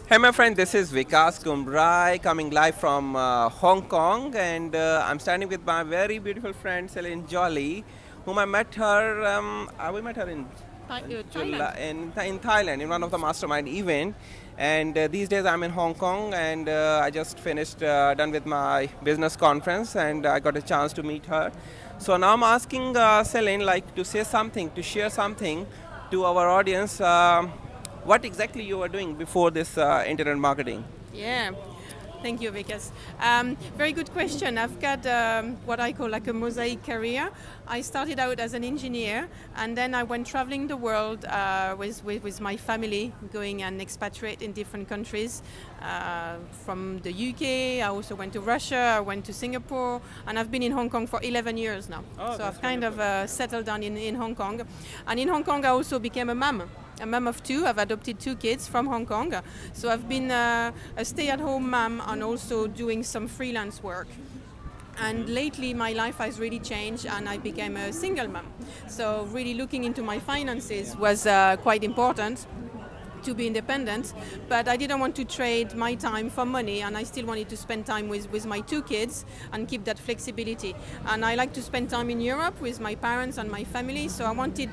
Hey my friend, this is Vikas KumRai coming live from Hong Kong, and I'm standing with my very beautiful friend Celine Jolly, whom I met her. We met her in Thailand. in Thailand in one of the mastermind event, and these days I'm in Hong Kong, and I just finished done with my business conference, and I got a chance to meet her. So now I'm asking Celine like to say something, to share something to our audience. What exactly you were doing before this internet marketing? Yeah. Thank you, Vikas. Very good question. I've got what I call like a mosaic career. I started out as an engineer, and then I went traveling the world with my family, going and expatriate in different countries. From the UK, I also went to Russia, I went to Singapore, and I've been in Hong Kong for 11 years now. Oh, So that's I've kind wonderful. of settled down in Hong Kong. And in Hong Kong, I also became a mom of two. I've adopted two kids from Hong Kong. So I've been a stay-at-home mom and also doing some freelance work. And lately, my life has really changed, and I became a single mom. So really looking into my finances was quite important to be independent, but I didn't want to trade my time for money, and I still wanted to spend time with my two kids and keep that flexibility. And I like to spend time in Europe with my parents and my family, so I wanted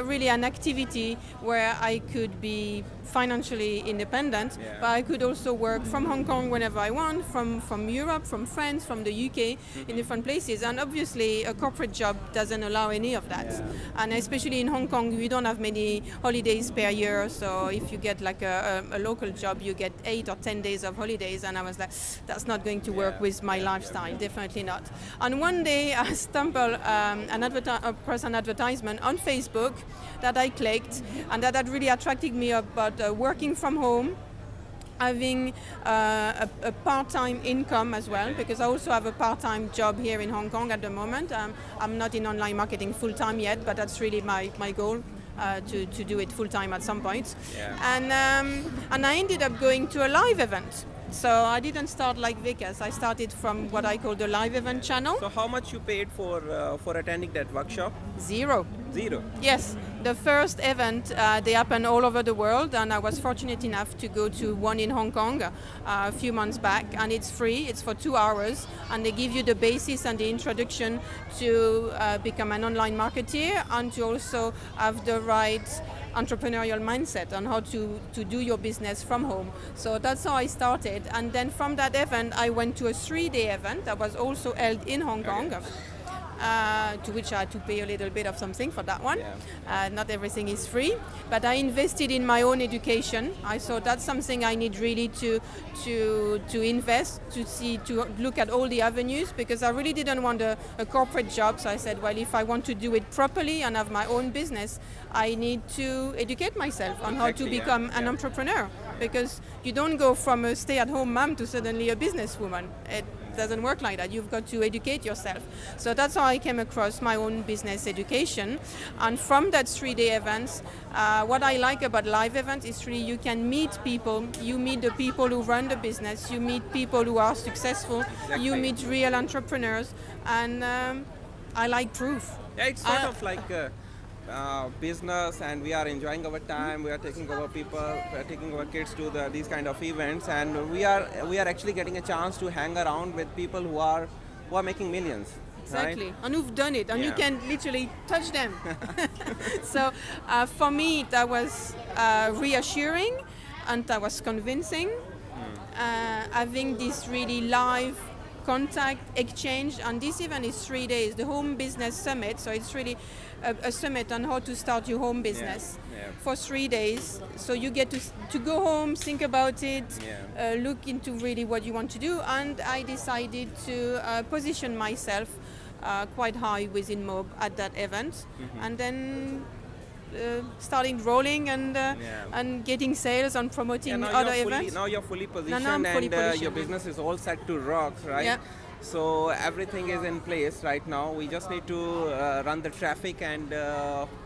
really an activity where I could be financially independent, Yeah. but I could also work from Hong Kong whenever I want, from Europe, from France, from the UK, in different places. And obviously, a corporate job doesn't allow any of that. Yeah. And especially in Hong Kong, we don't have many holidays per year. So if you get like a local job, you get 8 or 10 days of holidays. And I was like, that's not going to work Yeah. with my lifestyle, definitely not. And one day I stumbled across an advertisement on Facebook that I clicked, and that had really attracted me about working from home, having a part-time income as well, because I also have a part-time job here in Hong Kong at the moment. I'm not in online marketing full-time yet, but that's really my goal. To do it full-time at some point. Yeah. And I ended up going to a live event. So I didn't start like Vikas. I started from what I call the live event channel. So how much you paid for attending that workshop? Zero. Zero. Yes, the first event, they happen all over the world, and I was fortunate enough to go to one in Hong Kong a few months back, and it's free, it's for 2 hours, and they give you the basis and the introduction to become an online marketeer and to also have the right entrepreneurial mindset on how to do your business from home. So that's how I started, and then from that event I went to a 3-day event that was also held in Hong Kong. To which I had to pay a little bit of something for that one. Yeah. Not everything is free, but I invested in my own education. I thought that's something I need really to invest, to look at all the avenues, because I really didn't want a corporate job. So I said, well, if I want to do it properly and have my own business, I need to educate myself on how to Exactly, yeah. become an Yeah. entrepreneur, because you don't go from a stay-at-home mom to suddenly a businesswoman. It doesn't work like that. You've got to educate yourself. So that's how I came across my own business education. And from that 3-day events, what I like about live events is really you can meet people. You meet the people who run the business. You meet people who are successful. Exactly. You meet real entrepreneurs. And I like proof. Yeah, it's sort of like business, and we are enjoying our time. We are taking our people, we are taking our kids to these kind of events, and we are actually getting a chance to hang around with people who are making millions. Exactly, Right? and who've done it, and you Yeah. can literally touch them. So for me, that was reassuring, and that was convincing. Having this really live contact exchange, and this event is 3 days, the Home Business Summit. So it's really a summit on how to start your home business Yeah. for 3 days. So you get to go home, think about it, Yeah. look into really what you want to do. And I decided to position myself quite high within Mob at that event, and then starting rolling and getting sales and promoting other events. Now you're fully positioned, I'm fully and your positioned. business is all set to rock, right? Yeah. So everything is in place right now. We just need to run the traffic, and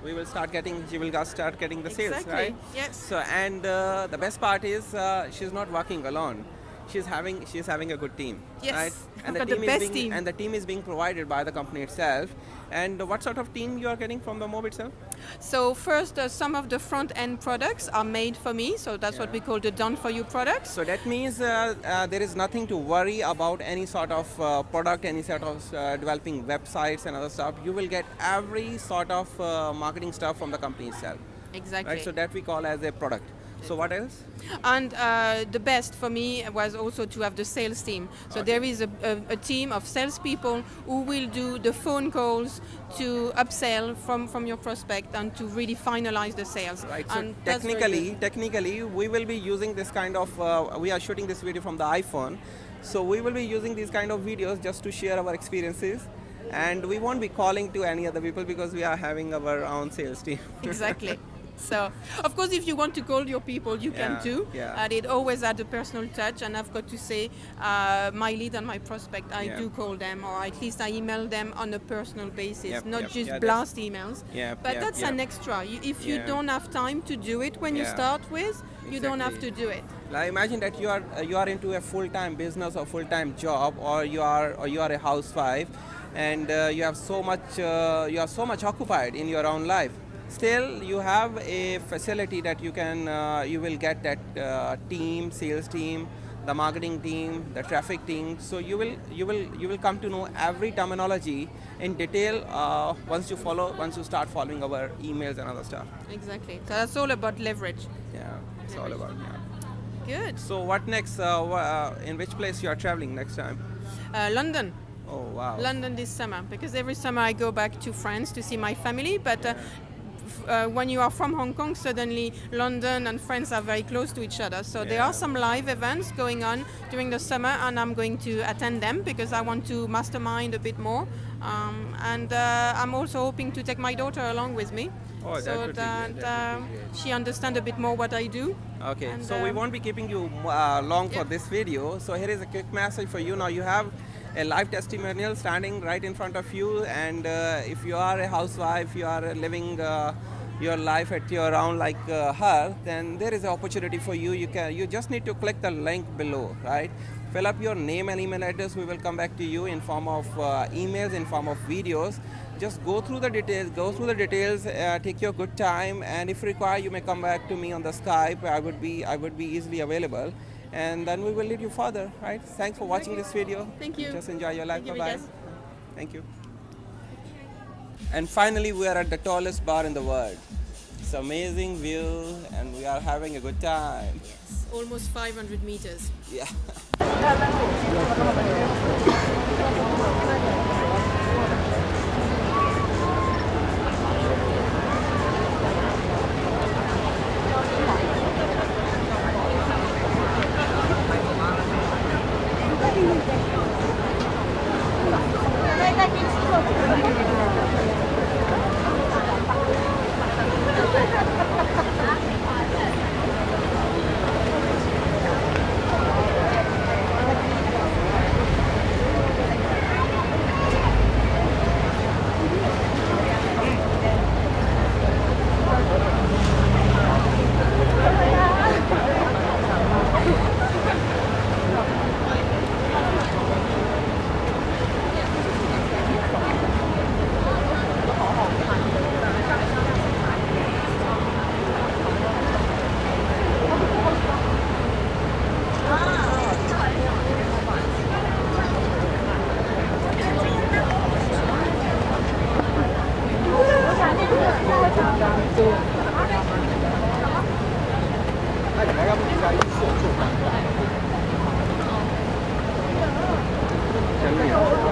we will start getting. She will start getting the sales, Exactly. right? Yes. So, and the best part is she's not working alone. She's having a good team, Yes. right? I've got the best team. And the team is being provided by the company itself. And what sort of team you are getting from the mob itself? So first, some of the front-end products are made for me, so that's what we call the done-for-you products. So that means there is nothing to worry about any sort of product, any sort of developing websites and other stuff. You will get every sort of marketing stuff from the company itself. Exactly. Right, so that we call as a product. So what else? And the best for me was also to have the sales team. So there is a team of salespeople who will do the phone calls to upsell from your prospect and to really finalize the sales. Right. So and that's very good. technically, we will be using this kind of. We are shooting this video from the iPhone, so we will be using these kind of videos just to share our experiences, and we won't be calling to any other people because we are having our own sales team. Exactly. So, of course, if you want to call your people, you can too. Yeah. And it always had a personal touch. And I've got to say, my lead and my prospect, I do call them, or at least I email them on a personal basis, not just blast emails. But that's an extra. If you don't have time to do it when you start with, you don't have to do it. Like imagine that you are into a full-time business or full-time job, or you are a housewife, and you are so much occupied in your own life. Still, you have a facility that you will get that team, sales team, the marketing team, the traffic team. So you will come to know every terminology in detail once you start following our emails and other stuff. Exactly. So that's all about leverage. Yeah, it's all about Good. So what next? In which place you are traveling next time? London. Oh wow. London this summer, because every summer I go back to France to see my family, but when you are from Hong Kong, suddenly London and France are very close to each other. So there are some live events going on during the summer, and I'm going to attend them because I want to mastermind a bit more. And I'm also hoping to take my daughter along with me, so that she understands a bit more what I do. Okay, and, so we won't be keeping you long for this video. So here is a quick message for you. Now you have a live testimonial standing right in front of you, and if you are a housewife, you are living your life at your own like her, then there is an opportunity for you. You just need to click the link below, right? Fill up your name and email address. We will come back to you in form of emails, in form of videos. Just go through the details, take your good time, and if required, you may come back to me on the Skype. I would be easily available, and then we will lead you further, right? Thanks for watching this video. Thank you. Just enjoy your life. Thank you, Bye-bye. Vikas. Thank you. And finally, we are at the tallest bar in the world. It's an amazing view, and we are having a good time. Yes, almost 500 meters. Yeah. Chắn